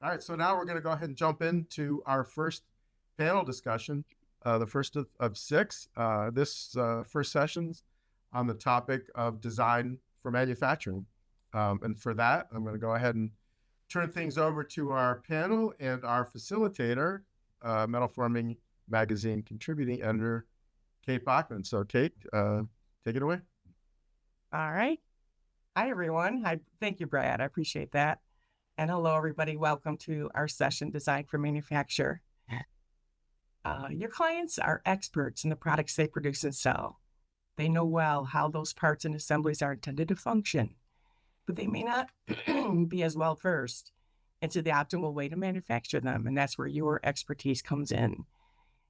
All right, so now we're going to go ahead and jump into our first panel discussion, the first of six. This first session's on the topic of design for manufacturing. And for that, I'm going to go ahead and turn things over to our panel and our facilitator, Metal Forming Magazine contributing editor, Kate Bachman. So Kate, take it away. All right. Hi, everyone. Thank you, Brad. I appreciate that. And hello, everybody. Welcome to our session, Design for Manufacture. Your clients are experts in the products they produce and sell. They know well how those parts and assemblies are intended to function, but they may not be as well versed into the optimal way to manufacture them. And that's where your expertise comes in.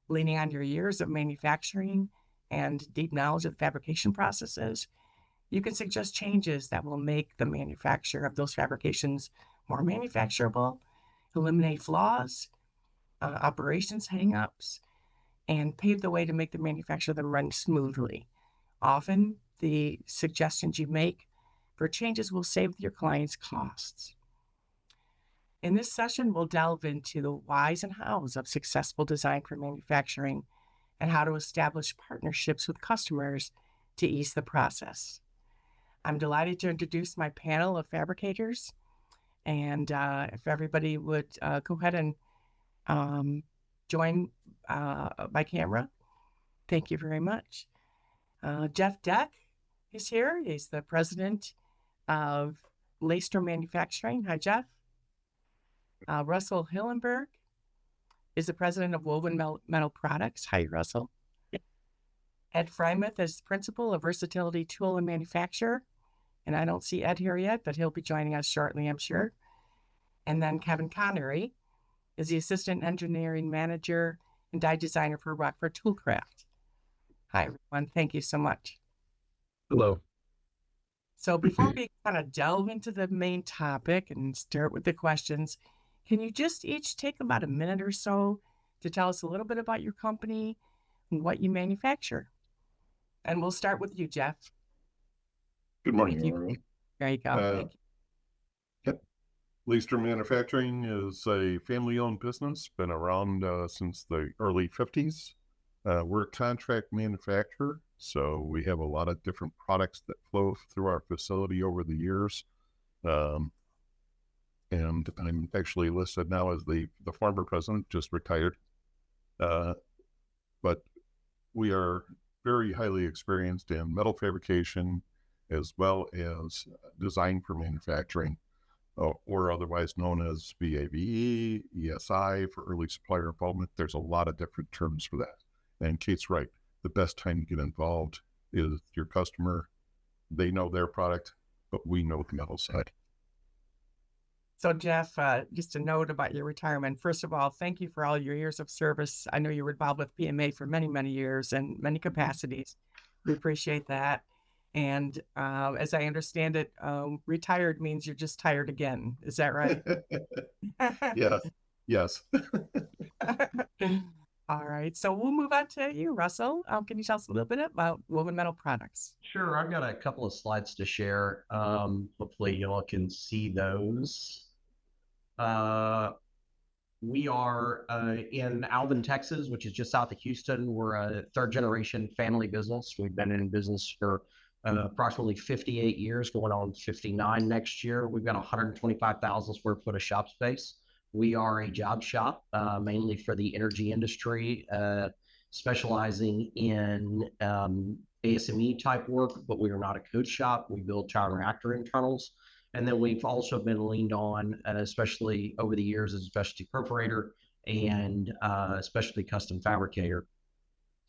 Leaning on your years of manufacturing and deep knowledge of fabrication processes, you can suggest changes that will make the manufacture of those fabrications more manufacturable, eliminate flaws, operations hang-ups, and pave the way to make the manufacture of them run smoothly. Often, the suggestions you make for changes will save your clients costs. In this session, we'll delve into the whys and hows of successful design for manufacturing and how to establish partnerships with customers to ease the process. I'm delighted to introduce my panel of fabricators. And if everybody would go ahead and join my camera. Thank you very much. Jeff Deck is here. He's the president of Leister Manufacturing. Hi, Jeff. Russell Hillenburg is the president of Woven Metal Products. Hi, Russell. Ed Frymouth is principal of Versatility Tool and Manufacture. And I don't see Ed here yet, but he'll be joining us shortly, I'm sure. And then Kevin Connery is the assistant engineering manager and die designer for Rockford Toolcraft. Hi, everyone. Thank you so much. Hello. So before we kind of delve into the main topic and start with the questions, can you just each take about a minute or so to tell us a little bit about your company and what you manufacture? And we'll start with you, Jeff. Good morning, everyone. There you go. Thank you. Yep. Leister Manufacturing is a family-owned business, been around since the early 50s. We're a contract manufacturer, so we have a lot of different products that flow through our facility over the years. And I'm actually listed now as the former president, just retired. But we are very highly experienced in metal fabrication, as well as design for manufacturing, or otherwise known as VAVE, ESI for early supplier involvement. There's a lot of different terms for that. And Kate's right. The best time to get involved is your customer. They know their product, but we know the metal side. So Jeff, just a note about your retirement. First of all, thank you for all your years of service. I know you were involved with PMA for many, many years and many capacities. We appreciate that. And as I understand it, retired means you're just tired again. Is that right? Yes. All right. So we'll move on to you, Russell. Can you tell us a little bit about Woven Metal Products? Sure. I've got a couple of slides to share. Hopefully y'all can see those. We are in Alvin, Texas, which is just south of Houston. We're a third generation family business. We've been in business for approximately 58 years, going on 59 next year. We've got 125,000 square foot of shop space. We are a job shop, mainly for the energy industry, specializing in ASME type work, but we are not a coach shop. We build tower reactor internals. And then we've also been leaned on, especially over the years, as a specialty perforator and specialty custom fabricator.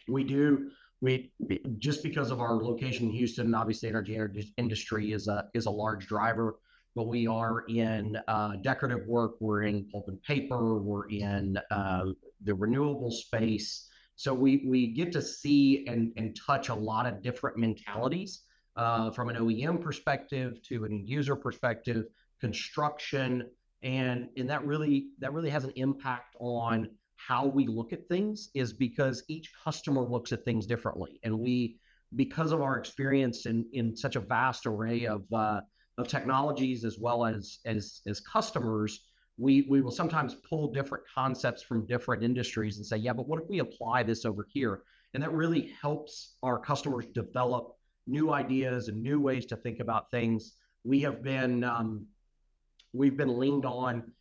We just because of our location in Houston, obviously energy industry is a large driver, but we are in decorative work, we're in pulp and paper, we're in the renewable space. So we get to see and touch a lot of different mentalities from an OEM perspective to an end user perspective, construction, and that really has an impact on how we look at things, is because each customer looks at things differently. And we, because of our experience in such a vast array of technologies as well as customers, we will sometimes pull different concepts from different industries and say, yeah, but what if we apply this over here? And that really helps our customers develop new ideas and new ways to think about things. We have been we've been leaned on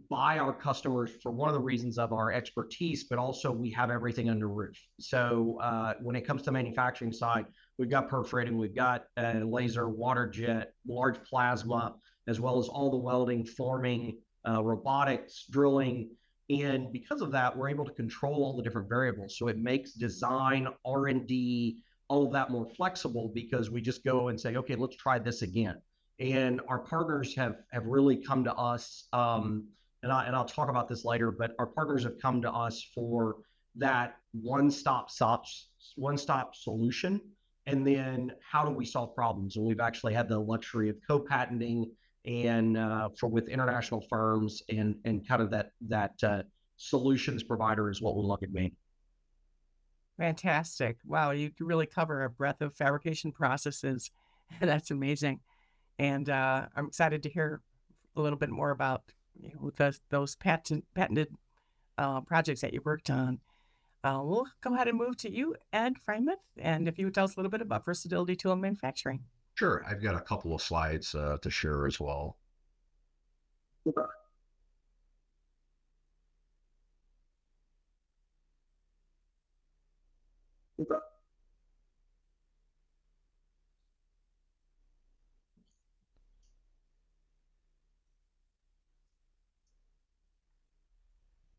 by our customers for one of the reasons of our expertise, but also we have everything under roof. So when it comes to manufacturing side, we've got perforating, we've got laser, water jet, large plasma, as well as all the welding, forming, robotics, drilling. And because of that, we're able to control all the different variables. So it makes design, R&D, all of that more flexible because we just go and say, okay, let's try this again. And our partners have really come to us, and I'll talk about this later, but our partners have come to us for that one-stop solution. And then how do we solve problems? And we've actually had the luxury of co-patenting and with international firms and kind of that solutions provider is what we look at being. Fantastic. Wow, you really cover a breadth of fabrication processes. That's amazing. And I'm excited to hear a little bit more about those patented projects that you worked on. We'll go ahead and move to you, Ed Frymouth, and if you would tell us a little bit about versatility tool manufacturing. Sure. I've got a couple of slides to share as well.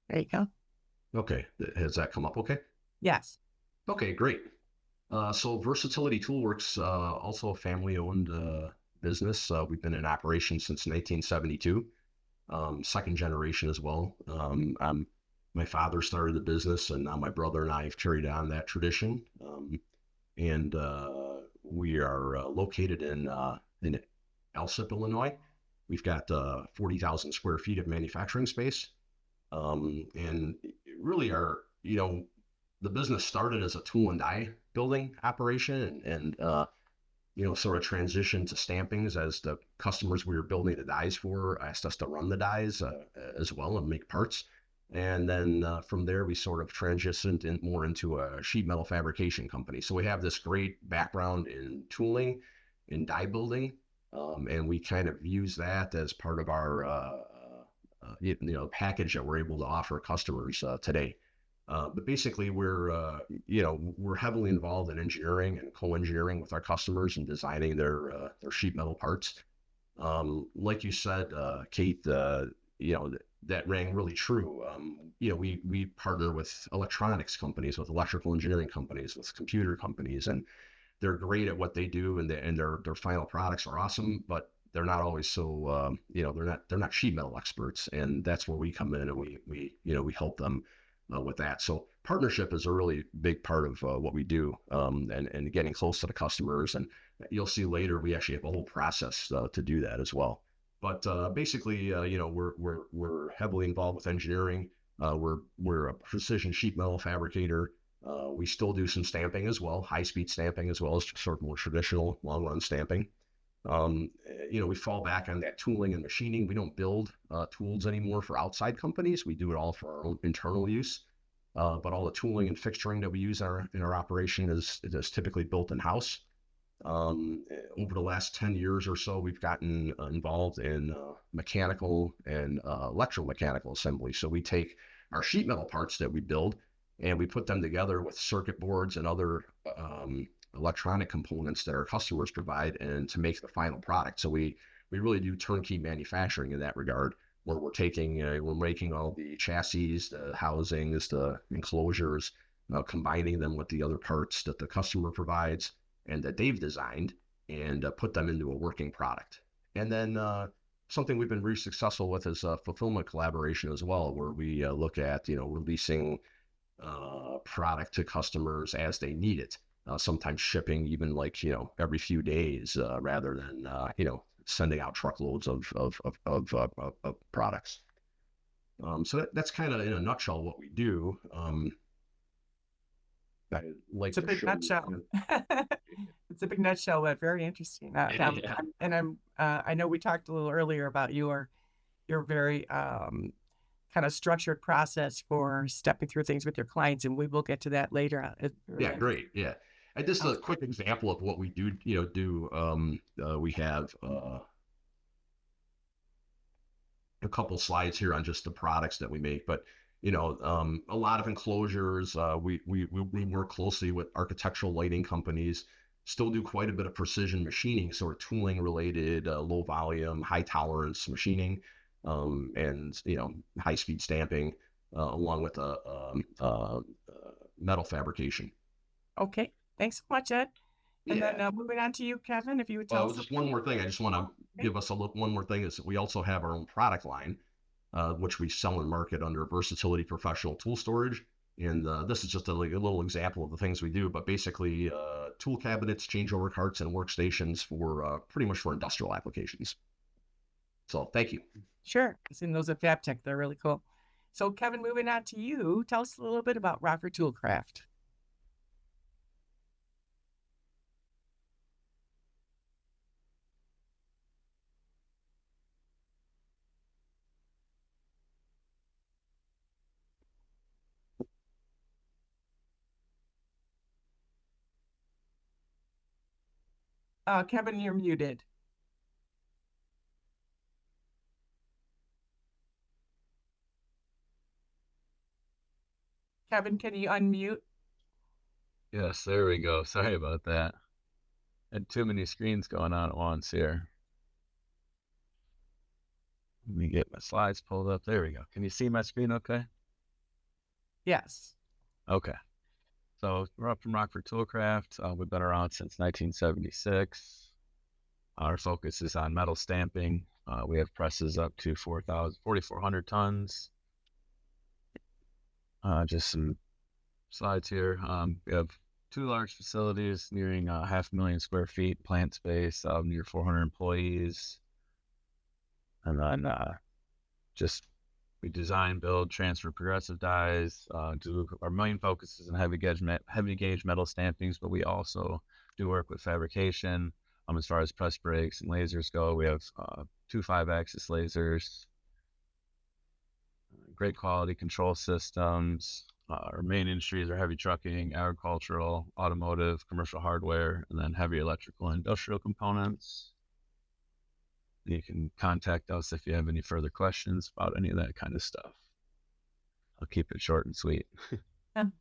There you go. Okay. Has that come up okay? Yes. Okay, great. So Versatility Toolworks, also a family-owned business. We've been in operation since 1972, second generation as well. My father started the business, and now my brother and I have carried on that tradition. And we are located in Alsip, Illinois. We've got 40,000 square feet of manufacturing space. And really the business started as a tool and die building operation and sort of transitioned to stampings as the customers we were building the dies for asked us to run the dies as well and make parts. And then from there, we sort of transitioned more into a sheet metal fabrication company. So we have this great background in tooling, in die building, and we kind of use that as part of our package that we're able to offer customers today. But basically, we're heavily involved in engineering and co-engineering with our customers and designing their sheet metal parts. Like you said, Kate, that rang really true. We partner with electronics companies, with electrical engineering companies, with computer companies, and they're great at what they do, and their final products are awesome, but they're not always so they're not sheet metal experts, and that's where we come in and we help them with that. So partnership is a really big part of what we do, and getting close to the customers. And you'll see later we actually have a whole process to do that as well. But basically, we're heavily involved with engineering. We're a precision sheet metal fabricator. We still do some stamping as well, high-speed stamping, as well as sort of more traditional long-run stamping. We fall back on that tooling and machining. We don't build tools anymore for outside companies. We do it all for our own internal use. But all the tooling and fixturing that we use in our operation is typically built in-house. Over the last 10 years or so, we've gotten involved in mechanical and electromechanical assembly. So we take our sheet metal parts that we build and we put them together with circuit boards and other electronic components that our customers provide and to make the final product. So we really do turnkey manufacturing in that regard, where we're making all the chassis, the housings, the enclosures, combining them with the other parts that the customer provides and that they've designed, and put them into a working product. And then something we've been really successful with is fulfillment collaboration as well, where we look at releasing product to customers as they need it. Sometimes shipping even every few days rather than sending out truckloads of products. So that's kind of in a nutshell what we do. It's a big nutshell. It's a big nutshell, but very interesting. I know we talked a little earlier about your your very kind of structured process for stepping through things with your clients, and we will get to that later on. Yeah, great. Yeah. And just a quick example of what we do, we have a couple slides here on just the products that we make, but a lot of enclosures. We work closely with architectural lighting companies. Still do quite a bit of precision machining, sort of tooling related, low volume, high tolerance machining, and high speed stamping, along with metal fabrication. Okay, thanks so much, Ed. And then moving on to you, Kevin, if you would tell us. Just one more thing. I just want to give us one more thing is that we also have our own product line, which we sell and market under Versatility Professional Tool Storage. And this is just a little example of the things we do, but basically tool cabinets, changeover carts, and workstations for pretty much for industrial applications. So thank you. Sure. I've seen those at FabTech. They're really cool. So Kevin, moving on to you, tell us a little bit about Rocker Toolcraft. Kevin, you're muted. Kevin, can you unmute? Yes, there we go. Sorry about that. Had too many screens going on at once here. Let me get my slides pulled up. There we go. Can you see my screen okay? Yes. Okay. So we're up from Rockford Toolcraft. We've been around since 1976. Our focus is on metal stamping. We have presses up to 4,400 tons. Just some slides here. We have 2 large facilities nearing 500,000 square feet plant space, near 400 employees. And then we design, build, transfer progressive dies. Our main focus is on heavy gauge metal stampings, but we also do work with fabrication. As far as press brakes and lasers go, we have 2 5-axis lasers, great quality control systems. Our main industries are heavy trucking, agricultural, automotive, commercial hardware, and then heavy electrical and industrial components. You can contact us if you have any further questions about any of that kind of stuff. I'll keep it short and sweet.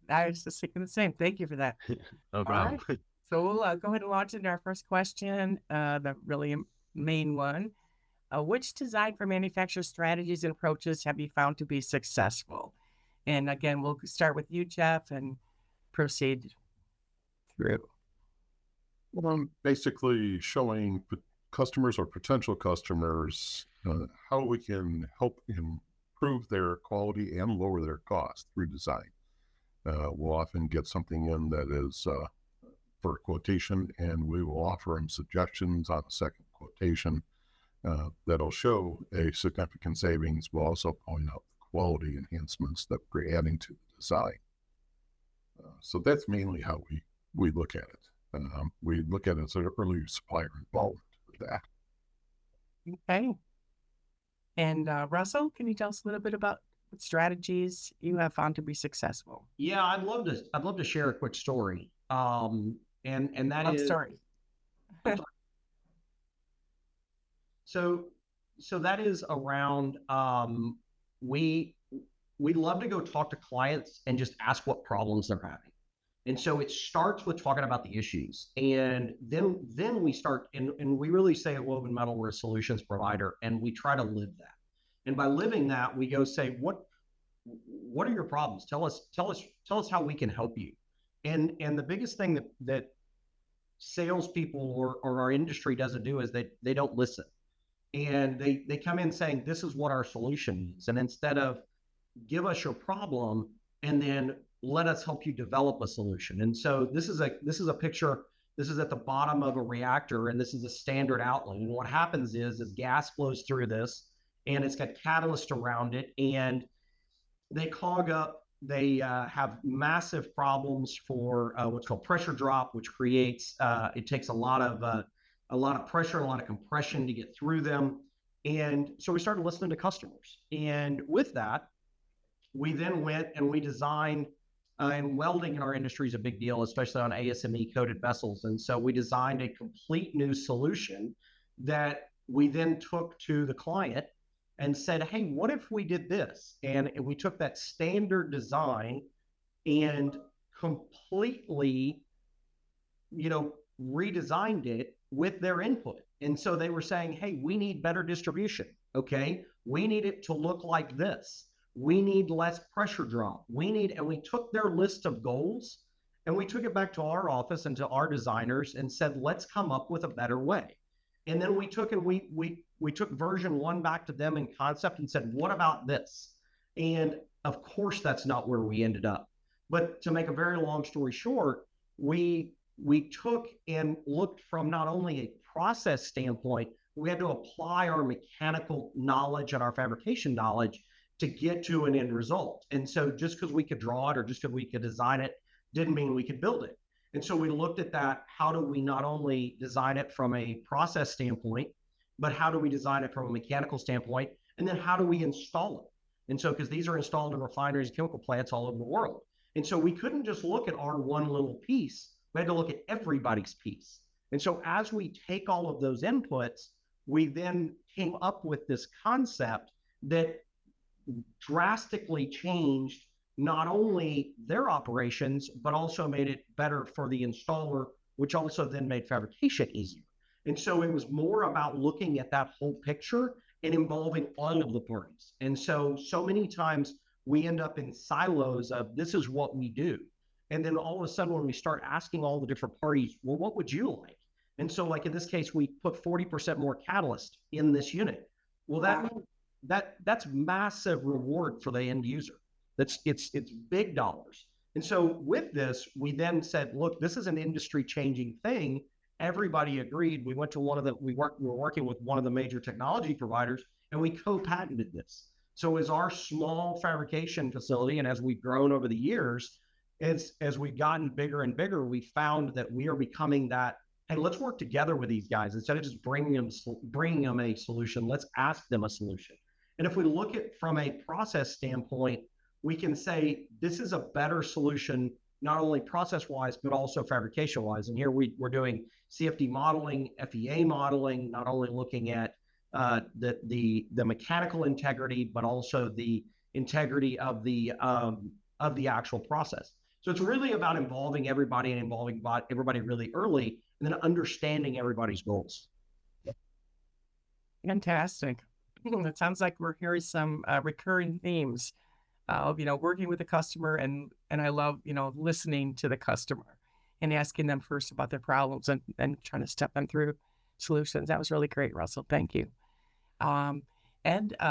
I was just thinking the same. Thank you for that. No problem. Right. So we'll go ahead and launch into our first question, the really main one. Which design for manufacturer strategies and approaches have you found to be successful? And again, we'll start with you, Jeff, and proceed through. Well, I'm basically showing customers or potential customers how we can help improve their quality and lower their cost through design. We'll often get something in that is for a quotation, and we will offer them suggestions on a second quotation that'll show a significant savings. We'll also point out quality enhancements that we're adding to the design. So that's mainly how we look at it. We look at it as an early supplier involvement with that. Okay. And Russell, can you tell us a little bit about what strategies you have found to be successful? Yeah, I'd love to share a quick story. And that is sorry. So that is around we love to go talk to clients and just ask what problems they're having. And so it starts with talking about the issues. And then we start and we really say at Woven Metal, we're a solutions provider, and we try to live that. And by living that, we go say, what are your problems? Tell us how we can help you. And the biggest thing that salespeople or our industry doesn't do is they don't listen. And they come in saying, this is what our solution is. And instead of give us your problem and then let us help you develop a solution. And so this is a picture. This is at the bottom of a reactor, and this is a standard outlet. And what happens is gas flows through this, and it's got catalyst around it, and they clog up. They have massive problems for what's called pressure drop, which creates it takes a lot of pressure, a lot of compression to get through them. And so we started listening to customers. And with that, we then went and we designed, and welding in our industry is a big deal, especially on ASME coated vessels. And so we designed a complete new solution that we then took to the client and said, hey, what if we did this? And we took that standard design and completely, redesigned it with their input. And so they were saying, hey, we need better distribution. Okay. We need it to look like this. We need less pressure drop. And we took their list of goals and we took it back to our office and to our designers and said, let's come up with a better way. And then we took version 1 back to them in concept and said, what about this? And of course, that's not where we ended up. But to make a very long story short, we took and looked from not only a process standpoint, we had to apply our mechanical knowledge and our fabrication knowledge to get to an end result. And so just because we could draw it or just because we could design it didn't mean we could build it. And so we looked at that. How do we not only design it from a process standpoint, but how do we design it from a mechanical standpoint? And then how do we install it? And so, because these are installed in refineries and chemical plants all over the world. And so we couldn't just look at our one little piece. We had to look at everybody's piece. And so as we take all of those inputs, we then came up with this concept that drastically changed not only their operations, but also made it better for the installer, which also then made fabrication easier. And so it was more about looking at that whole picture and involving all of the parties. And so many times we end up in silos of this is what we do. And then all of a sudden, when we start asking all the different parties, well, what would you like? And so like in this case, we put 40% more catalyst in this unit. Well, that's massive reward for the end user. It's big dollars. And so with this, we then said, look, this is an industry changing thing. Everybody agreed. We went to we were working with one of the major technology providers and we co-patented this. So as our small fabrication facility, and as we've grown over the years, as we've gotten bigger and bigger, we found that we are becoming that, hey, let's work together with these guys. Instead of just bringing them a solution, let's ask them a solution. And if we look at from a process standpoint, we can say this is a better solution, not only process-wise, but also fabrication-wise. And here we're doing CFD modeling, FEA modeling, not only looking at the mechanical integrity, but also the integrity of the actual process. So it's really about involving everybody and involving everybody really early, and then understanding everybody's goals. Fantastic. It sounds like we're hearing some recurring themes of, working with the customer, and I love, listening to the customer and asking them first about their problems and trying to step them through solutions. That was really great, Russell. Thank you. And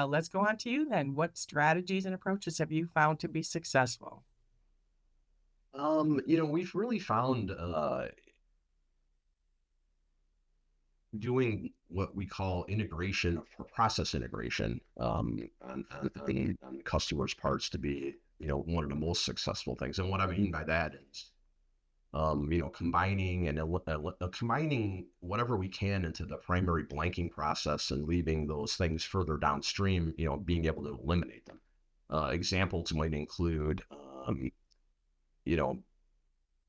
let's go on to you then. What strategies and approaches have you found to be successful? We've really found doing what we call integration, process integration, on the customer's parts to be, one of the most successful things. And what I mean by that is, combining whatever we can into the primary blanking process and leaving those things further downstream, being able to eliminate them. Examples might include,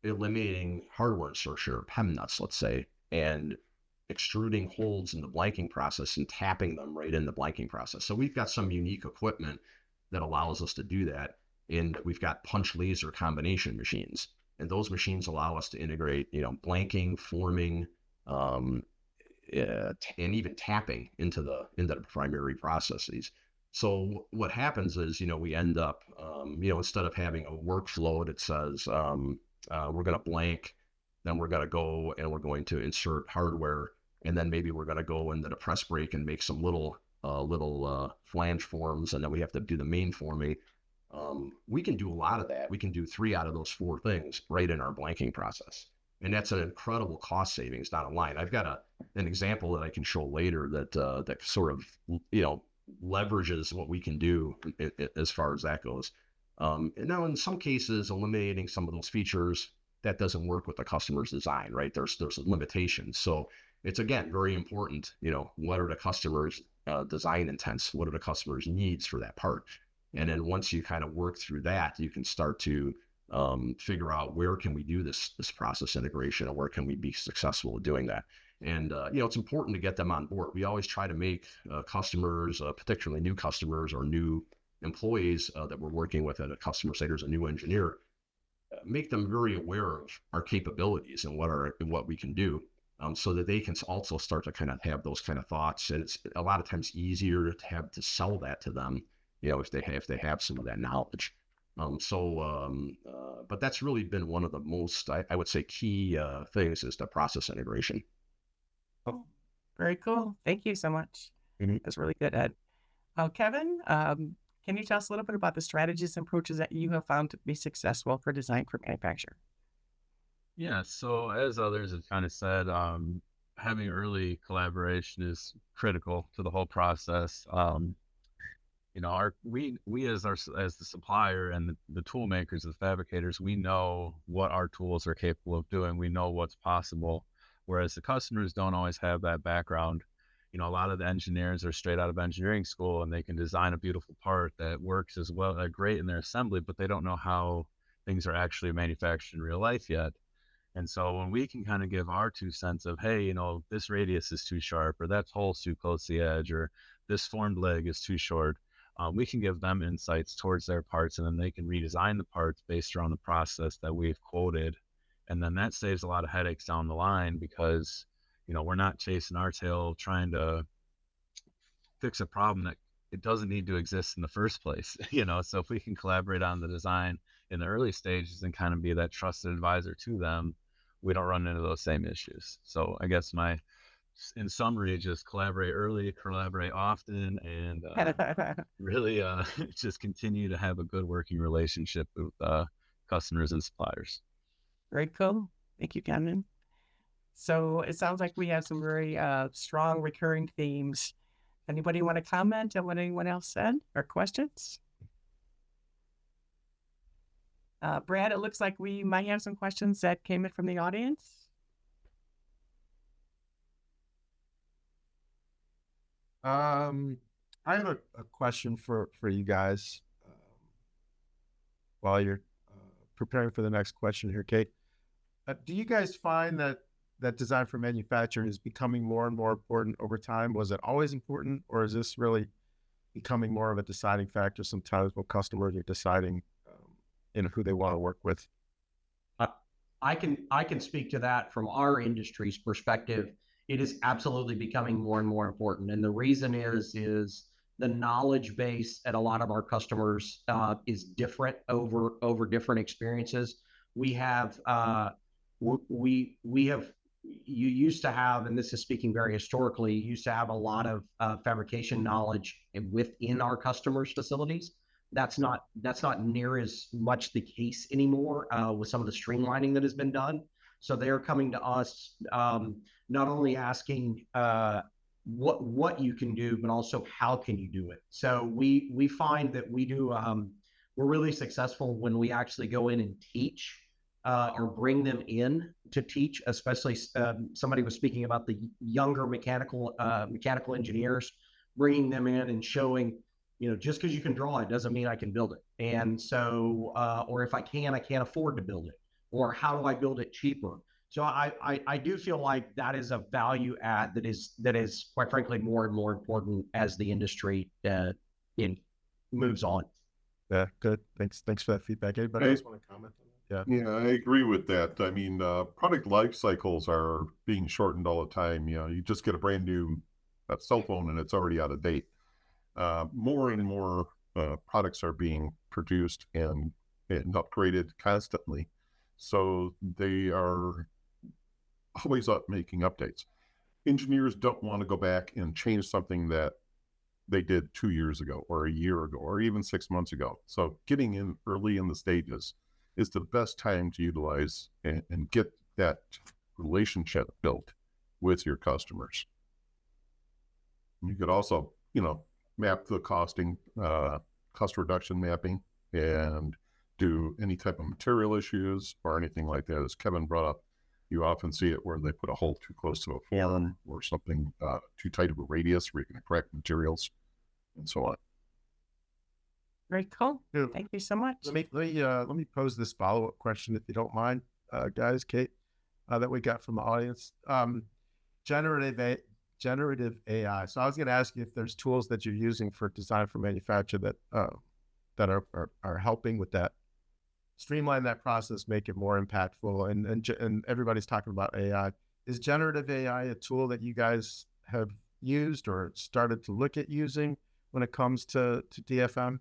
eliminating hardware insertion or PEM nuts, let's say, and extruding holes in the blanking process and tapping them right in the blanking process. So we've got some unique equipment that allows us to do that. And we've got punch laser combination machines. And those machines allow us to integrate, blanking, forming, and even tapping into the primary processes. So what happens is, we end up, instead of having a workflow that says, we're going to blank, then we're going to go and we're going to insert hardware, and then maybe we're going to go into the press brake and make some little flange forms, and then we have to do the main forming. We can do a lot of that. We can do 3 out of those 4 things right in our blanking process. And that's an incredible cost savings down the line. I've got an example that I can show later that sort of, leverages what we can do as far as that goes. And now in some cases, eliminating some of those features, that doesn't work with the customer's design, right? There's limitations. So it's, again, very important, what are the customer's design intents? What are the customer's needs for that part? And then once you kind of work through that, you can start to figure out where can we do this process integration, and where can we be successful at doing that. And it's important to get them on board. We always try to make customers, particularly new customers or new employees that we're working with at a customer, say there's a new engineer, make them very aware of our capabilities and what we can do, so that they can also start to kind of have those kind of thoughts. And it's a lot of times easier to sell that to them, if they have some of that knowledge. But that's really been one of the most, I would say, key things is the process integration. Oh, very cool. Thank you so much. That's really good, Ed. Kevin, can you tell us a little bit about the strategies and approaches that you have found to be successful for design for manufacture? Yeah, so as others have kind of said, having early collaboration is critical to the whole process. We as the supplier and the tool makers, the fabricators, we know what our tools are capable of doing. We know what's possible, whereas the customers don't always have that background. A lot of the engineers are straight out of engineering school, and they can design a beautiful part that works as well, great in their assembly, but they don't know how things are actually manufactured in real life yet. And so when we can kind of give our 2 cents of, hey, this radius is too sharp, or that hole's too close to the edge, or this formed leg is too short, we can give them insights towards their parts, and then they can redesign the parts based around the process that we've quoted. And then that saves a lot of headaches down the line, because we're not chasing our tail trying to fix a problem that it doesn't need to exist in the first place. So if we can collaborate on the design in the early stages and kind of be that trusted advisor to them, we don't run into those same issues. So I guess in summary, just collaborate early, collaborate often, and really just continue to have a good working relationship with customers and suppliers. Very cool. Thank you, Kevin. So it sounds like we have some very strong recurring themes. Anybody want to comment on what anyone else said or questions? Brad, it looks like we might have some questions that came in from the audience. I have a question for you guys while you're preparing for the next question here, Kate. Do you guys find that design for manufacturing is becoming more and more important over time? Was it always important, or is this really becoming more of a deciding factor sometimes when customers are deciding who they want to work with? I can speak to that from our industry's perspective. It is absolutely becoming more and more important, and the reason is the knowledge base at a lot of our customers is different over different experiences. We have you used to have, and this is speaking very historically, you used to have a lot of fabrication knowledge within our customers' facilities. That's not near as much the case anymore with some of the streamlining that has been done. So they're coming to us not only asking what you can do, but also how can you do it. So we find that we're really successful when we actually go in and teach or bring them in to teach, especially somebody was speaking about the younger mechanical engineers, bringing them in and showing, just because you can draw it doesn't mean I can build it. And so, or if I can't afford to build it, or how do I build it cheaper? So I do feel like that is a value add that is quite frankly more and more important as the industry moves on. Yeah, good. Thanks for that feedback. Anybody else want to comment on that? Yeah, I agree with that. I mean, product life cycles are being shortened all the time. You just get a brand new cell phone and it's already out of date. More and more products are being produced and upgraded constantly. So they are always making updates. Engineers don't want to go back and change something that they did 2 years ago or a year ago or even 6 months ago. So getting in early in the stages is the best time to utilize and get that relationship built with your customers. You could also, map the costing, cost reduction mapping, and do any type of material issues or anything like that. As Kevin brought up, You often see it where they put a hole too close to a form or something too tight of a radius where you can crack materials and so on. Very cool. Yeah. Thank you so much. Let me pose this follow-up question, if you don't mind, guys, Kate, that we got from the audience. Generative AI. So I was going to ask you if there's tools that you're using for design for manufacture that are helping with that, streamline that process, make it more impactful. And everybody's talking about AI. Is generative AI a tool that you guys have used or started to look at using when it comes to DFM?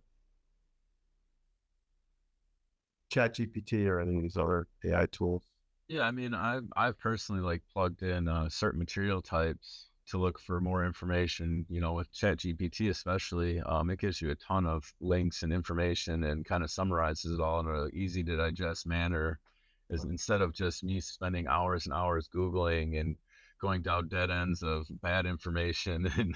ChatGPT or any of these other AI tools? Yeah, I mean, I've personally like plugged in certain material types to look for more information. You know, with ChatGPT especially, it gives you a ton of links and information and kind of summarizes it all in a easy to digest manner. Is instead of just me spending hours and hours Googling and going down dead ends of bad information, and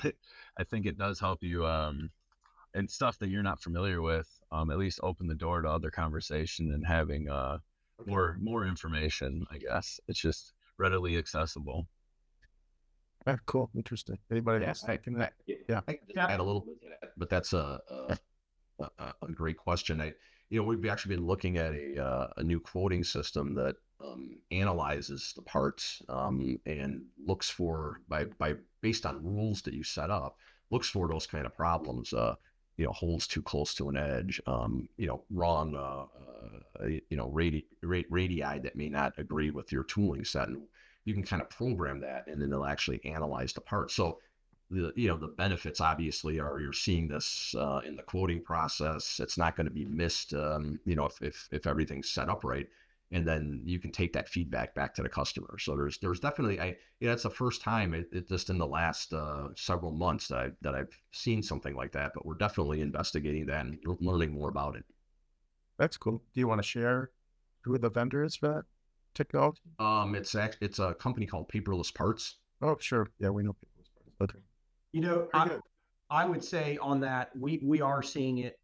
I think it does help you and stuff that you're not familiar with. At least open the door to other conversation and having more information. I guess it's just readily accessible. Ah, cool, interesting. Anybody Yeah, else? I can add a little bit to that, but that's a great question. We've actually been looking at a new quoting system that analyzes the parts and looks for based on rules that you set up, looks for those kind of problems. Holes too close to an edge, wrong, radii that may not agree with your tooling set. And you can kind of program that and then it'll actually analyze the part. So the benefits obviously are you're seeing this in the quoting process. It's not going to be missed, if everything's set up right. And then you can take that feedback back to the customer. So there's definitely, it's the first time it just in the last several months that I've seen something like that, but we're definitely investigating that and learning more about it. That's cool. Do you want to share who the vendor is for that technology? It's a company called Paperless Parts. Oh, sure. Yeah, we know Paperless Parts. Okay. I would say on that, we are seeing it.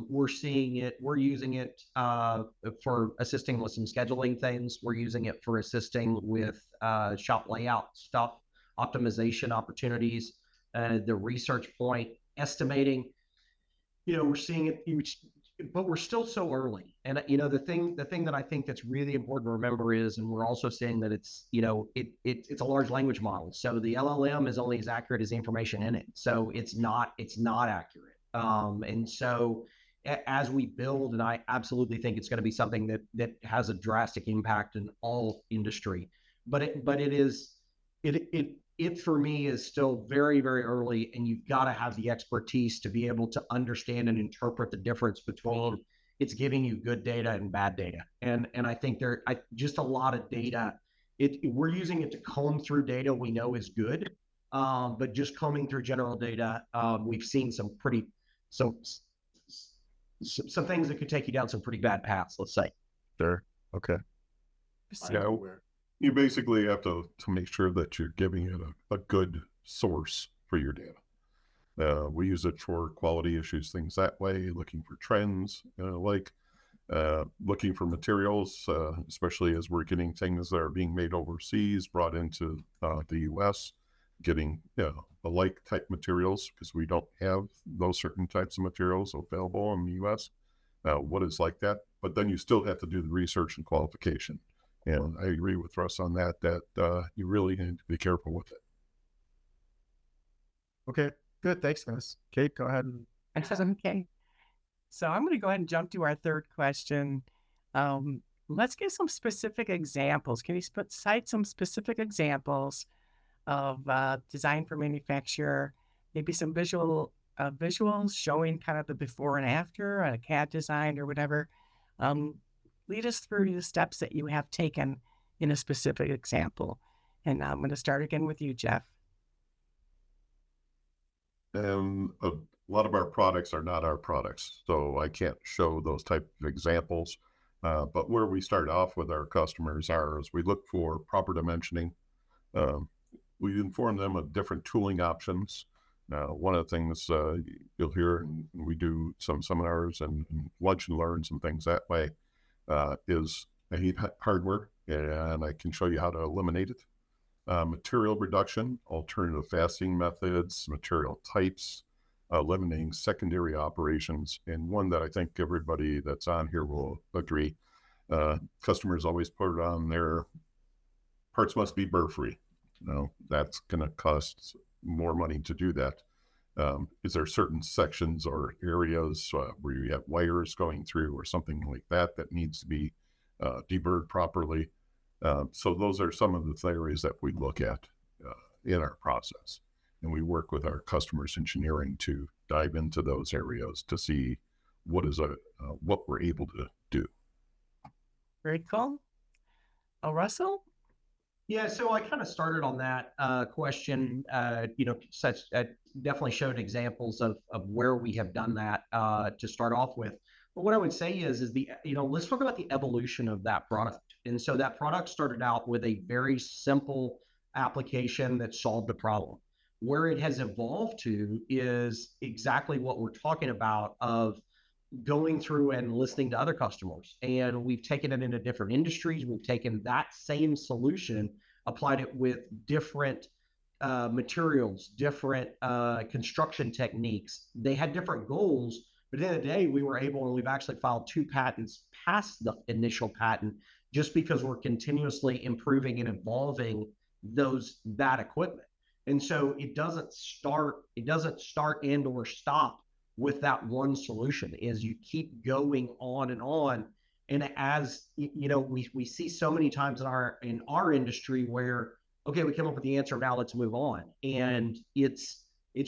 We're seeing it. We're using it for assisting with some scheduling things. We're using it for assisting with shop layout stuff, optimization opportunities, the research point, estimating. We're seeing it, but we're still so early. And the thing that I think that's really important to remember is, and we're also saying that it's it's a large language model. So the LLM is only as accurate as the information in it. So it's not accurate. And so as we build, and I absolutely think it's going to be something that has a drastic impact in all industry, but it for me is still very, very early, and you've got to have the expertise to be able to understand and interpret the difference between it's giving you good data and bad data. And I think just a lot of data. We're using it to comb through data we know is good, but just combing through general data, we've seen some things that could take you down some pretty bad paths. Let's say. Sure. Okay. Yeah, you basically have to make sure that you're giving it a good source for your data. We use it for quality issues, things that way, looking for trends, looking for materials, especially as we're getting things that are being made overseas, brought into the U.S., getting a like type materials because we don't have those certain types of materials available in the U.S. What is like that? But then you still have to do the research and qualification. And I agree with Russ on that you really need to be careful with it. Okay, good. Thanks, guys. Kate, go ahead. Okay. So I'm going to go ahead and jump to our third question. Let's get some specific examples. Can you cite some specific examples of design for manufacture, maybe some visuals showing kind of the before and after, a CAD design or whatever? Lead us through the steps that you have taken in a specific example. And I'm going to start again with you, Jeff. And a lot of our products are not our products, so I can't show those type of examples. But where we start off with our customers is we look for proper dimensioning. We inform them of different tooling options. One of the things you'll hear, and we do some seminars and lunch and learns and things that way, is I need hardware. and I can show you how to eliminate it. Material reduction, alternative fastening methods, material types, eliminating secondary operations, and one that I think everybody that's on here will agree. Customers always put it on their parts must be burr-free. That's going to cost more money to do that. Is there certain sections or areas where you have wires going through or something like that that needs to be deburred properly? So those are some of the areas that we look at in our process. And we work with our customers engineering to dive into those areas to see what we're able to do. Very cool. Oh, Russell? Yeah, so I kind of started on that question. Definitely showed examples of where we have done that to start off with. But what I would say is let's talk about the evolution of that product. And so that product started out with a very simple application that solved a problem. Where it has evolved to is exactly what we're talking about of going through and listening to other customers. And we've taken it into different industries. We've taken that same solution, applied it with different materials, different construction techniques. They had different goals, but at the end of the day, we were able, and we've actually filed 2 patents past the initial patent, just because we're continuously improving and evolving that equipment. And so it doesn't start and or stop with that one solution. As you keep going on and on, and as we see so many times in our industry where, okay, we come up with the answer, now let's move on. And it's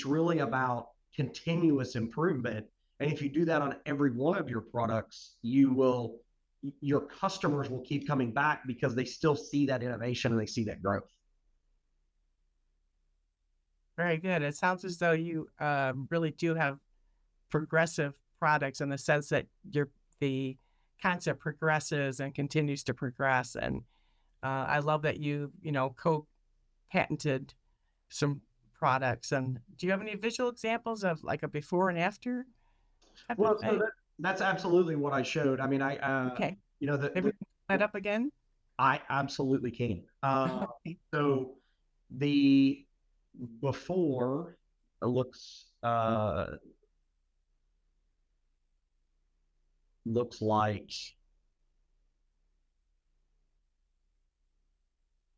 really about continuous improvement. And if you do that on every one of your products, your customers will keep coming back because they still see that innovation and they see that growth. Very good. It sounds as though you really do have progressive products in the sense that the concept progresses and continues to progress. And I love that you co-patented some products. And do you have any visual examples of like a before and after? Well, so that's absolutely what I showed. I mean, okay. Maybe we can pull that up again. I absolutely can. So the before looks like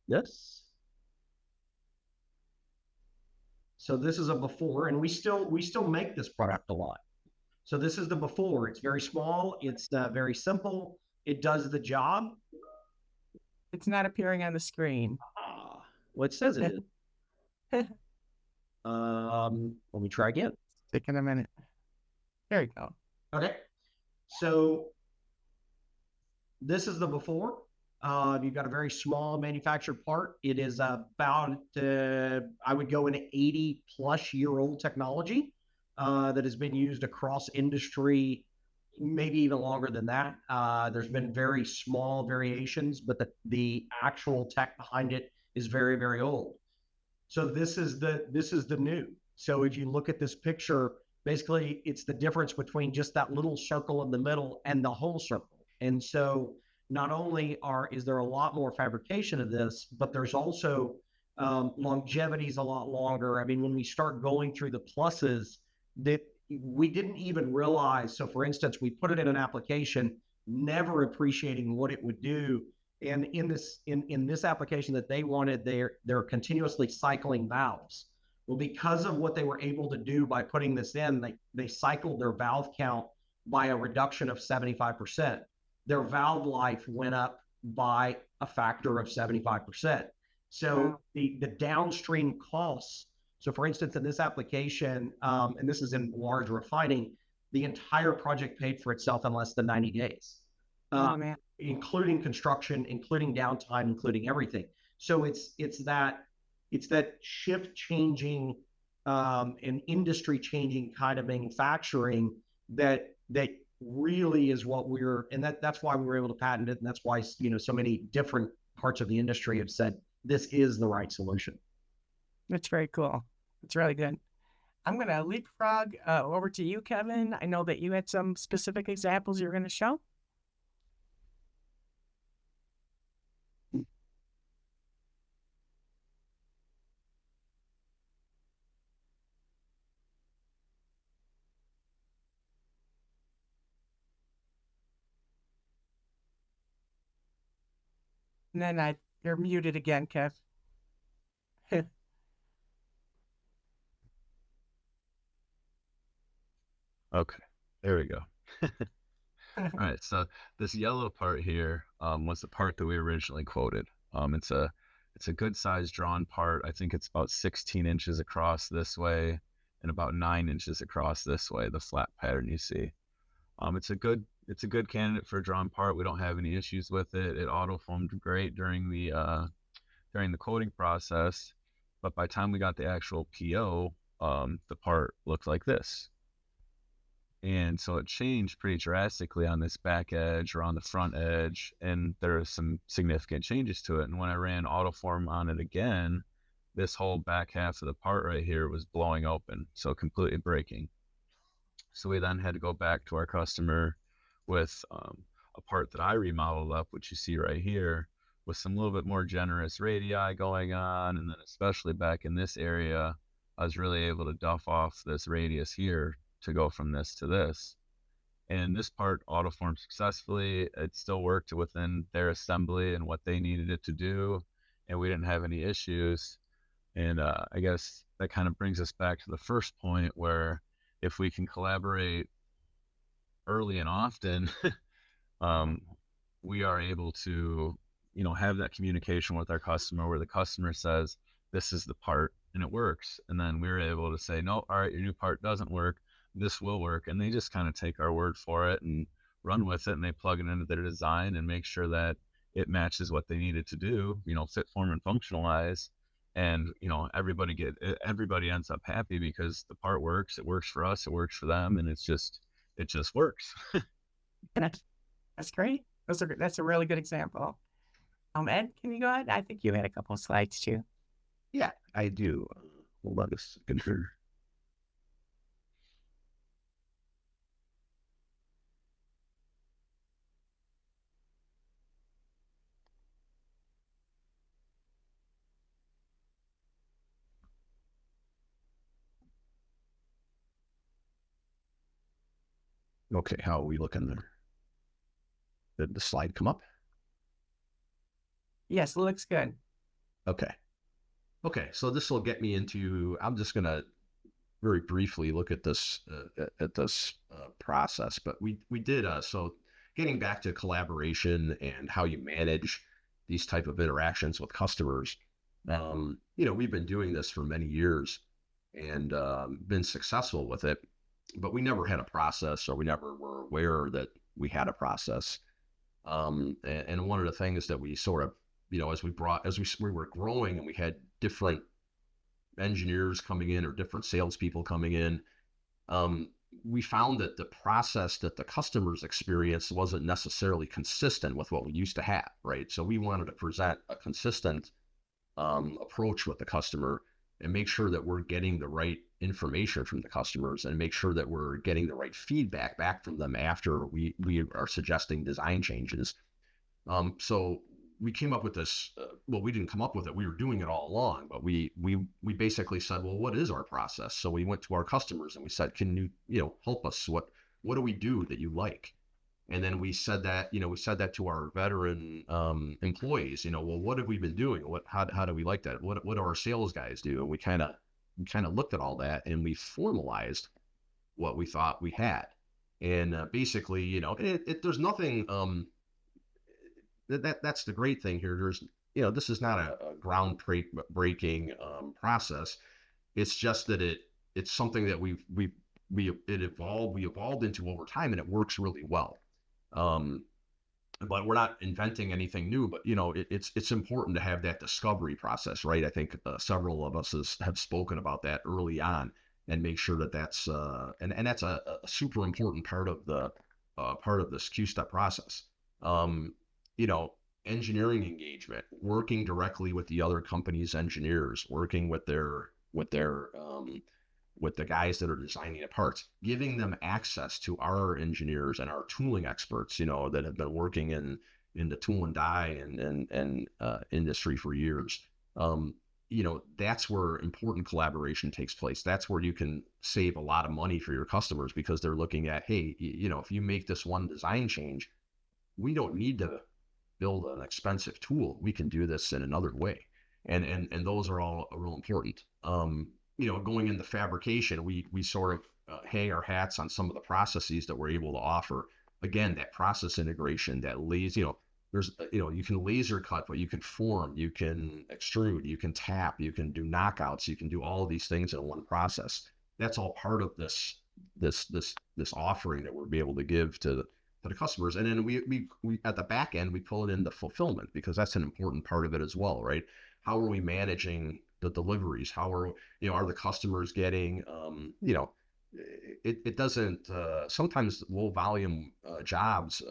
this. So this is a before, and we still make this product a lot. So this is the before. It's very small. It's very simple. It does the job. It's not appearing on the screen. Well, it says it is. Let me try again. Taking a minute. There you go. Okay. So this is the before. You've got a very small manufactured part. It is about, I would go into 80-plus-year-old technology that has been used across industry, maybe even longer than that. There's been very small variations, but the actual tech behind it is very, very old. So this is the new. So if you look at this picture, basically it's the difference between just that little circle in the middle and the whole circle. And so not only is there a lot more fabrication of this, but there's also longevity is a lot longer. I mean, when we start going through the pluses that we didn't even realize. So for instance, we put it in an application, never appreciating what it would do. And in this application that they wanted, they're continuously cycling valves. Well, because of what they were able to do by putting this in, they cycled their valve count by a reduction of 75%. Their valve life went up by a factor of 75%. So the downstream costs. So for instance, in this application, and this is in large refining, the entire project paid for itself in less than 90 days. Including construction, including downtime, including everything. So it's that shift changing and industry changing kind of manufacturing that really is what that's why we were able to patent it, and that's why so many different parts of the industry have said this is the right solution. That's very cool. It's really good. I'm going to leapfrog over to you, Kevin. I know that you had some specific examples you're going to show. And then you're muted again, Kev. Okay, there we go. All right, so this yellow part here was the part that we originally quoted. It's a good sized drawn part. I think it's about 16 inches across this way and about 9 inches across this way, the flat pattern you see. It's a good candidate for a drawn part. We don't have any issues with it. It auto foamed great during the quoting process, but by the time we got the actual PO, the part looked like this. And so it changed pretty drastically on this back edge or on the front edge, and there are some significant changes to it. And when I ran autoform on it again, this whole back half of the part right here was blowing open, so completely breaking. So we then had to go back to our customer with a part that I remodeled up, which you see right here, with some little bit more generous radii going on, and then especially back in this area, I was really able to duff off this radius here to go from this to this. And this part autoformed successfully. It still worked within their assembly and what they needed it to do, and we didn't have any issues. And I guess that kind of brings us back to the first point, where if we can collaborate early and often, we are able to, have that communication with our customer where the customer says, this is the part, and it works. And then we're able to say, no, all right, your new part doesn't work. This will work. And they just kind of take our word for it and run with it, and they plug it into their design and make sure that it matches what they needed to do, fit, form, and functionalize. And, everybody ends up happy because the part works. It works for us. It works for them. And it just works. That's great. That's a really good example. Ed, can you go ahead? I think you had a couple of slides too. Yeah, I do. Hold on a second here. Okay, how are we looking there? Did the slide come up? Yes, looks good. Okay. Okay, so this will get me into, I'm just going to very briefly look at this process, but we did, so getting back to collaboration and how you manage these type of interactions with customers, we've been doing this for many years and been successful with it, but we never had a process, or we never were aware that we had a process. And one of the things that we sort of, as we were growing and we had different engineers coming in or different salespeople coming in, we found that the process that the customers experienced wasn't necessarily consistent with what we used to have, right? So we wanted to present a consistent approach with the customer and make sure that we're getting the right information from the customers and make sure that we're getting the right feedback back from them after we are suggesting design changes. So we came up with this, well, we didn't come up with it, we were doing it all along, but we basically said, well, what is our process? So we went to our customers and we said, can you, help us? What do we do that you like? And then we said that, to our veteran employees, well, what have we been doing? How do we like that? What do our sales guys do? And we kind of looked at all that and we formalized what we thought we had. And basically, there's nothing, that's the great thing here. There's, this is not a groundbreaking process. It's just that it's something that we evolved into over time, and it works really well. But we're not inventing anything new, but it's important to have that discovery process, right? I think several of us have spoken about that early on, and make sure that that's and that's a super important part of this Q-step process. Engineering engagement, working directly with the other company's engineers, working with the guys that are designing the parts, giving them access to our engineers and our tooling experts, that have been working in the tool and die and industry for years. That's where important collaboration takes place. That's where you can save a lot of money for your customers, because they're looking at, hey, if you make this one design change, we don't need to build an expensive tool. We can do this in another way. And those are all real important. Going into fabrication, we sort of hang our hats on some of the processes that we're able to offer. Again, that process integration, that there's, you can laser cut, but you can form, you can extrude, you can tap, you can do knockouts, you can do all of these things in one process. That's all part of this offering that we'll be able to give to the customers. And then we at the back end, we pull it into fulfillment, because that's an important part of it as well, right? How are we managing the deliveries? How are the customers getting, it doesn't, sometimes low volume jobs,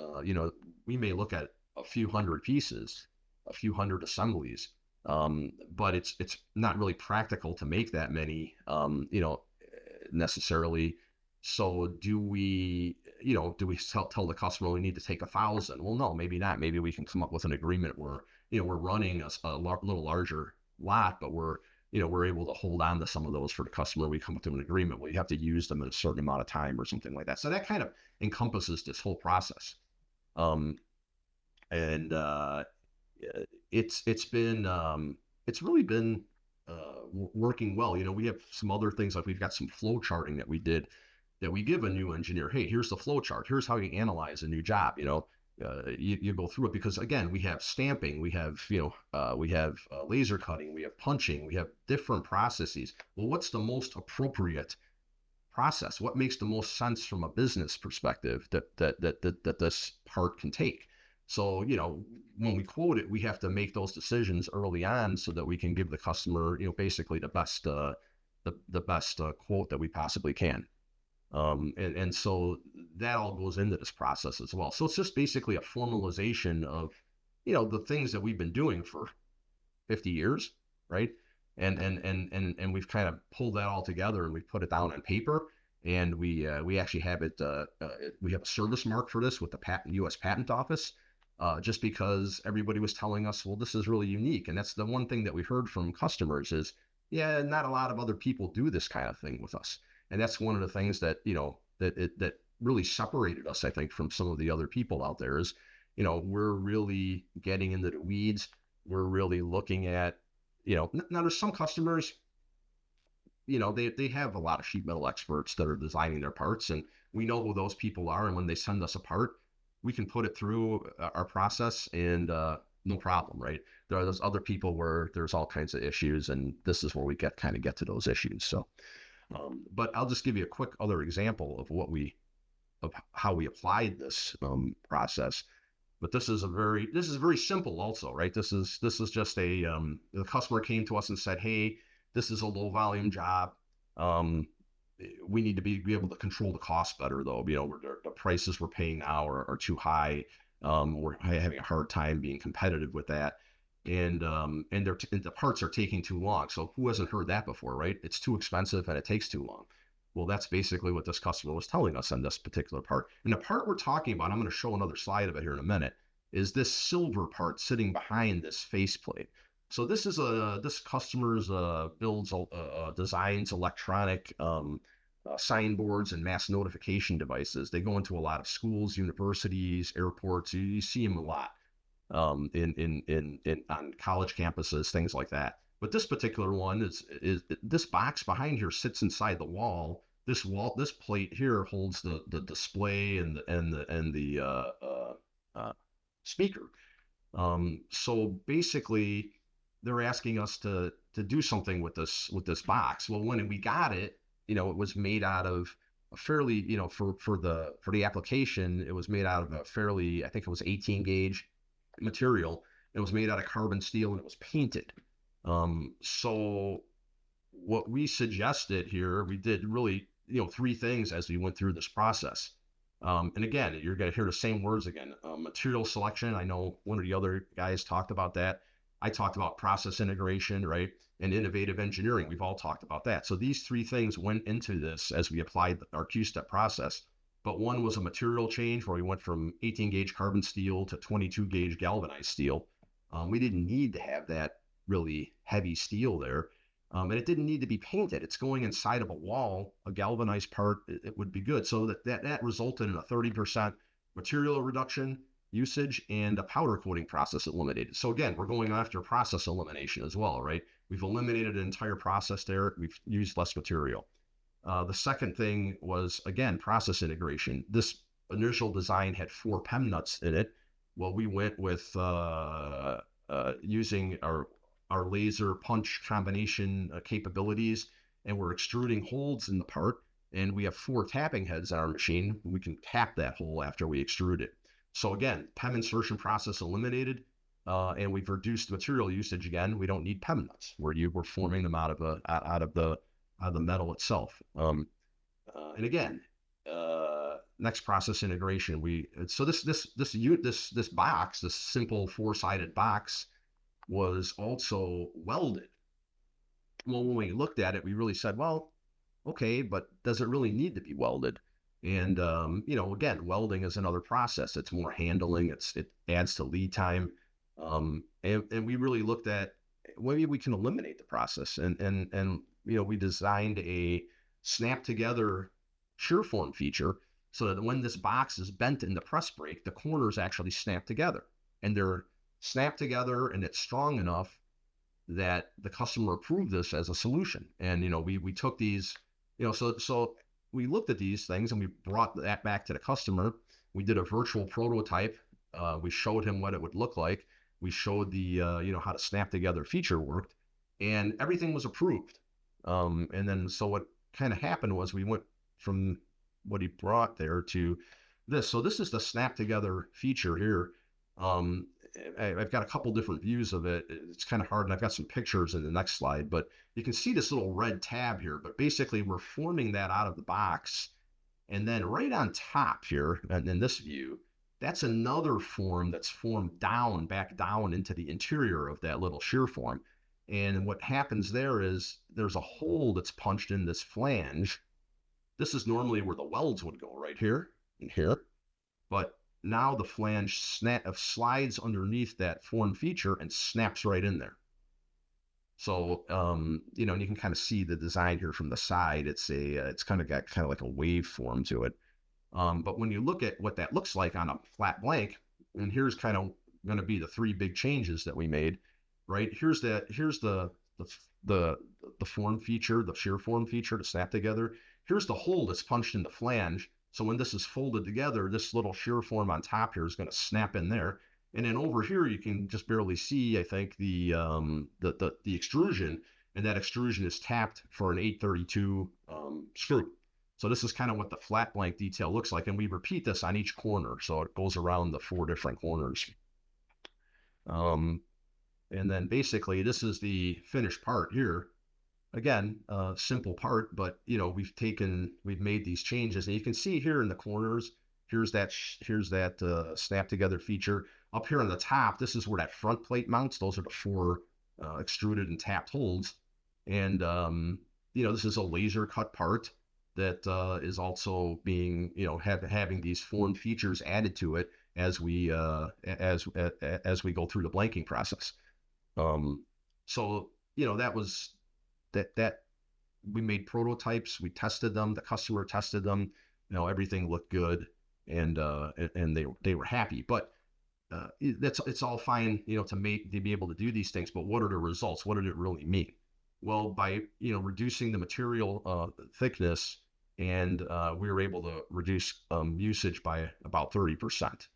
we may look at a few hundred pieces, a few hundred assemblies, but it's not really practical to make that many, necessarily. So do we tell the customer we need to take 1,000? Well, no, maybe not. Maybe we can come up with an agreement where, we're running a little larger lot, but we're able to hold on to some of those for the customer. We come to an agreement where you have to use them in a certain amount of time or something like that. So that kind of encompasses this whole process. And it's really been working well. We have some other things, like we've got some flow charting that we did, that we give a new engineer. Hey, here's the flow chart. Here's how you analyze a new job. You go through it, because again, we have stamping, we have laser cutting, we have punching, we have different processes. Well, what's the most appropriate process? What makes the most sense from a business perspective that this part can take? So, when we quote it, we have to make those decisions early on so that we can give the customer, basically the best quote that we possibly can. And so that all goes into this process as well. So it's just basically a formalization of, the things that we've been doing for 50 years, right? And we've kind of pulled that all together, and we've put it down on paper, and we actually have it. We have a service mark for this with the U.S. Patent Office, just because everybody was telling us, well, this is really unique. And that's the one thing that we heard from customers is, yeah, not a lot of other people do this kind of thing with us. And that's one of the things that, that really separated us, I think, from some of the other people out there is, we're really getting into the weeds. We're really looking at, now there's some customers, they have a lot of sheet metal experts that are designing their parts, and we know who those people are. And when they send us a part, we can put it through our process and no problem, right? There are those other people where there's all kinds of issues, and this is where we get to those issues. So, but I'll just give you a quick other example of how we applied this process. But this is very simple also, right? This is just the customer came to us and said, hey, this is a low volume job. We need to be able to control the cost better, though. The prices we're paying now are too high. We're having a hard time being competitive with that. And the parts are taking too long. So who hasn't heard that before, right? It's too expensive and it takes too long. Well, that's basically what this customer was telling us on this particular part. And the part we're talking about, I'm going to show another slide of it here in a minute, is this silver part sitting behind this faceplate. So this is this customer's builds, designs electronic signboards and mass notification devices. They go into a lot of schools, universities, airports. You see them a lot on college campuses, things like that. But this particular one is this box behind here sits inside the wall. This plate here holds the display and the speaker. So basically, they're asking us to do something with this box. Well, when we got it, it was made out of a fairly, for the application, it was made out of a fairly, I think it was 18 gauge material. It was made out of carbon steel and it was painted. So what we suggested here, we did really, 3 things as we went through this process. And again, you're going to hear the same words again. Material selection. I know one of the other guys talked about that. I talked about process integration, right? And innovative engineering. We've all talked about that. So these 3 things went into this as we applied our Q-step process. But one was a material change where we went from 18 gauge carbon steel to 22 gauge galvanized steel. We didn't need to have that really heavy steel there. And it didn't need to be painted. It's going inside of a wall, a galvanized part, it would be good. So that resulted in a 30% material reduction usage and a powder coating process eliminated. So again, we're going after process elimination as well, right? We've eliminated an entire process there. We've used less material. The second thing was, again, process integration. This initial design had 4 PEM nuts in it. Well, we went with using our laser punch combination capabilities, and we're extruding holes in the part. And we have 4 tapping heads on our machine. We can tap that hole after we extrude it. So again, PEM insertion process eliminated, and we've reduced material usage again. We don't need PEM nuts. We're forming them out of the metal itself. And again, next process integration. So this box, this simple 4-sided box, was also welded. Well, when we looked at it, we really said, well, okay, but does it really need to be welded? And again, welding is another process. It's more handling. It adds to lead time. And we really looked at maybe we can eliminate the process. And we designed a snap together shear form feature so that when this box is bent in the press brake, the corners actually snap together, and they're snapped together, and it's strong enough that the customer approved this as a solution. And we took these, so we looked at these things and we brought that back to the customer. We did a virtual prototype. We showed him what it would look like. We showed the how to snap together feature worked, and everything was approved. And then so what kind of happened was we went from what he brought there to this. So this is the snap together feature here. I've got a couple different views of it. It's kind of hard, and I've got some pictures in the next slide, but you can see this little red tab here. But basically, we're forming that out of the box. And then right on top here, and in this view, that's another form that's formed back down into the interior of that little shear form. And what happens there is there's a hole that's punched in this flange. This is normally where the welds would go, right here and here. But now the flange slides underneath that form feature and snaps right in there. So, and you can kind of see the design here from the side. It's kind of got kind of like a wave form to it. But when you look at what that looks like on a flat blank, and here's kind of going to be the 3 big changes that we made, right? Here's the form feature, the shear form feature to snap together. Here's the hole that's punched in the flange. So when this is folded together, this little shear form on top here is going to snap in there. And then over here, you can just barely see, I think, the extrusion, and that extrusion is tapped for an 832 screw. So this is kind of what the flat blank detail looks like. And we repeat this on each corner. So it goes around the 4 different corners. And then basically, this is the finished part here. Again, simple part, but we've made these changes, and you can see here in the corners, here's that snap together feature. Up here on the top, this is where that front plate mounts. Those are the 4 extruded and tapped holes. And this is a laser cut part that is also being having these form features added to it as we go through the blanking process. So that was that we made prototypes, we tested them, the customer tested them, everything looked good, and they were happy. But it's all fine, to be able to do these things, but what are the results? What did it really mean? Well, by reducing the material thickness, and we were able to reduce usage by about 30%.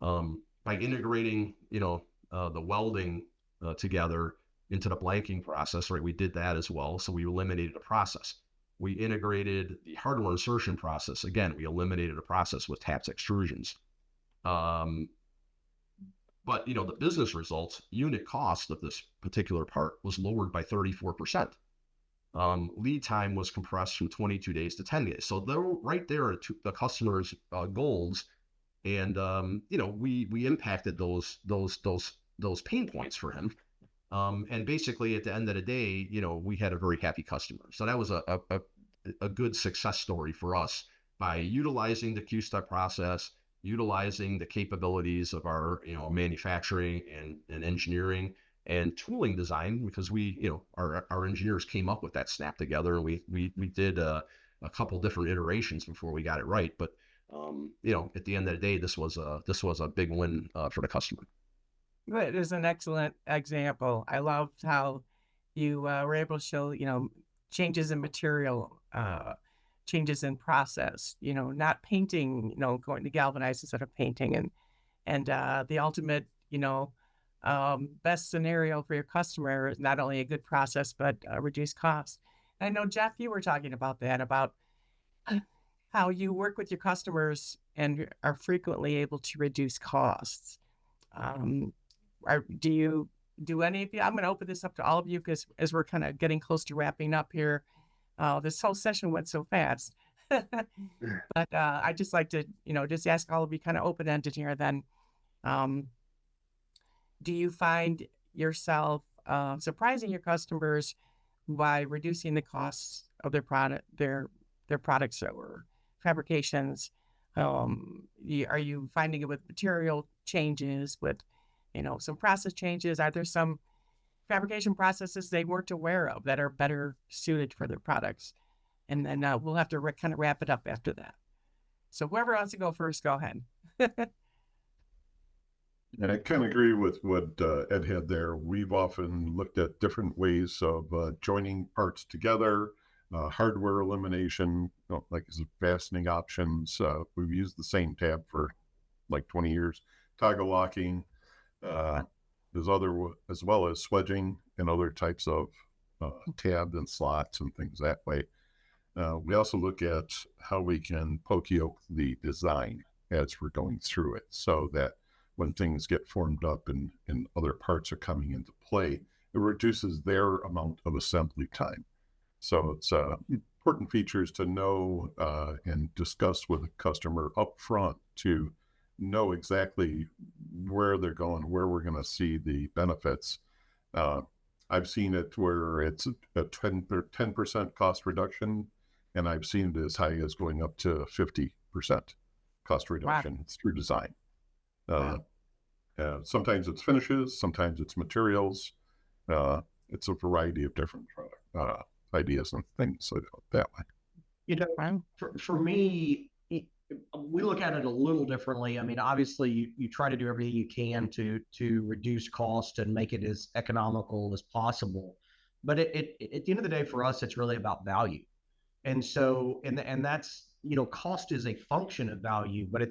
By integrating the welding together into the blanking process, right? We did that as well. So we eliminated a process. We integrated the hardware insertion process. Again, we eliminated a process with tapped extrusions. But the business results, unit cost of this particular part was lowered by 34%. Lead time was compressed from 22 days to 10 days. So they're right there to the customer's goals. And we impacted those pain points for him. And basically, at the end of the day, we had a very happy customer. So that was a good success story for us by utilizing the Q-Step process, utilizing the capabilities of our manufacturing and engineering and tooling design, because our engineers came up with that snap together, and we did a couple different iterations before we got it right. But At the end of the day, this was a big win for the customer. It is an excellent example. I loved how you were able to show, changes in material, changes in process, not painting, going to galvanize instead of painting, and the ultimate, best scenario for your customer is not only a good process, but reduced cost. I know, Jeff, you were talking about that, about how you work with your customers and are frequently able to reduce costs. Do you do any of you? I'm going to open this up to all of you because as we're kind of getting close to wrapping up here, this whole session went so fast. But I just like to, just ask all of you kind of open ended here. Then, do you find yourself surprising your customers by reducing the costs of their products or fabrications? Are you finding it with material changes, with some process changes? Are there some fabrication processes they weren't aware of that are better suited for their products? And then we'll have to kind of wrap it up after that. So whoever wants to go first, go ahead. And I kind of agree with what Ed had there. We've often looked at different ways of joining parts together, hardware elimination, like fastening options. We've used the same tab for like 20 years, toggle locking, as well as swedging and other types of tabs and slots and things that way. We also look at how we can poke the design as we're going through it, so that when things get formed up and other parts are coming into play, it reduces their amount of assembly time. So it's important features to know and discuss with a customer up front to know exactly where they're going, where we're going to see the benefits. I've seen it where it's a 10% cost reduction, and I've seen it as high as going up to 50% cost reduction through design. Sometimes it's finishes, sometimes it's materials. It's a variety of different product ideas and things like that way. For me, we look at it a little differently. I mean, obviously, you try to do everything you can to reduce cost and make it as economical as possible. But at the end of the day, for us, it's really about value. And so, and that's, cost is a function of value, but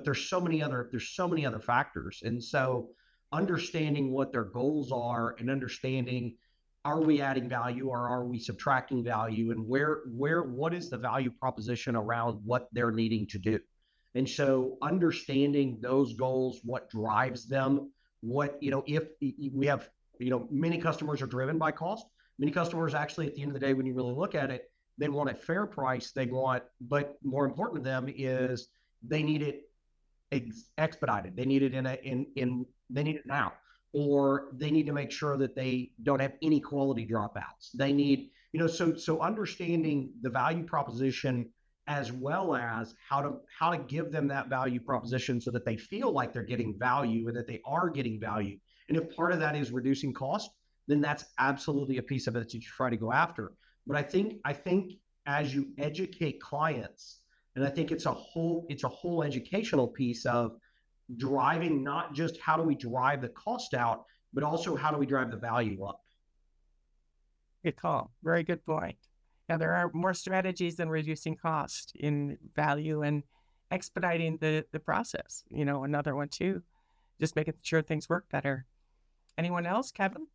there's so many other factors. And so understanding what their goals are and understanding, are we adding value or are we subtracting value, and what is the value proposition around what they're needing to do? And so understanding those goals, what drives them, if we have, many customers are driven by cost. Many customers actually, at the end of the day, when you really look at it, they want a fair price. But more important to them is they need it expedited. They need it they need it now, or they need to make sure that they don't have any quality dropouts. They need, so understanding the value proposition, as well as how to give them that value proposition so that they feel like they're getting value and that they are getting value. And if part of that is reducing cost, then that's absolutely a piece of it that you try to go after. But I think as you educate clients, and I think it's a whole educational piece of driving, not just how do we drive the cost out, but also how do we drive the value up. Good call. Very good point. Yeah, there are more strategies than reducing cost in value and expediting the process. Another one too, just making sure things work better. Anyone else, Kevin?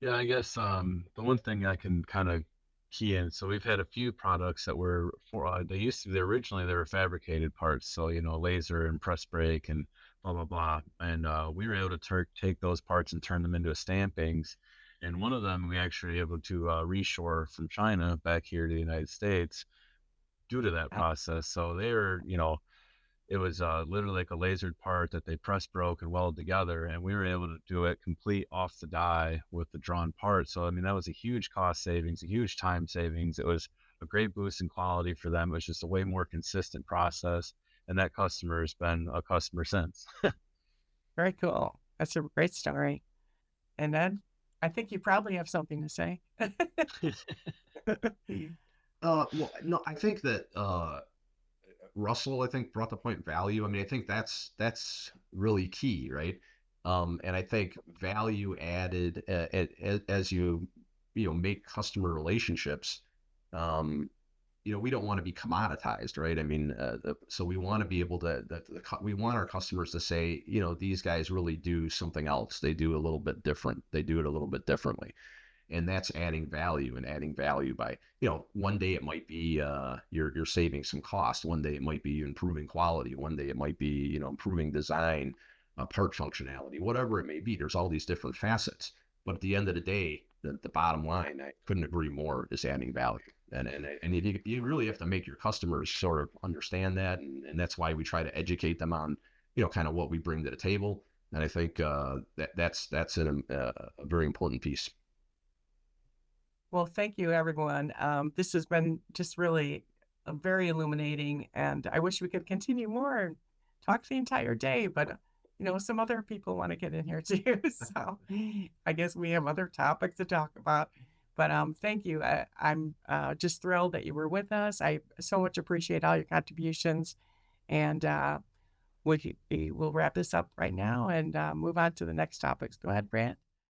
Yeah, I guess the one thing I can kind of key in. So we've had a few products that were originally they were fabricated parts. So laser and press brake and blah blah blah. And we were able to take those parts and turn them into stampings. And one of them we actually were able to reshore from China back here to the United States due to that process. So they were, it was literally like a lasered part that they press broke and welded together, and we were able to do it complete off the die with the drawn part. So, I mean, that was a huge cost savings, a huge time savings. It was a great boost in quality for them. It was just a way more consistent process, and that customer has been a customer since. Very cool. That's a great story. And then I think you probably have something to say. Well, no, I think that Russell, I think, brought the point value. I mean, I think that's really key, right? And I think value added as you make customer relationships. We don't want to be commoditized, right? I mean, so we want to be able to, we want our customers to say, these guys really do something else. They do a little bit different. They do it a little bit differently. And that's adding value, and adding value by, one day it might be you're saving some cost. One day it might be improving quality. One day it might be, improving design, part functionality, whatever it may be. There's all these different facets. But at the end of the day, the bottom line, I couldn't agree more, is adding value. And you really have to make your customers sort of understand that. And that's why we try to educate them on, kind of what we bring to the table. And I think that's a very important piece. Well, thank you, everyone. This has been just really very illuminating, and I wish we could continue more and talk the entire day, but some other people want to get in here too. So I guess we have other topics to talk about. But thank you. I'm just thrilled that you were with us. I so much appreciate all your contributions, and we'll wrap this up right now and move on to the next topics. Go ahead, Brant.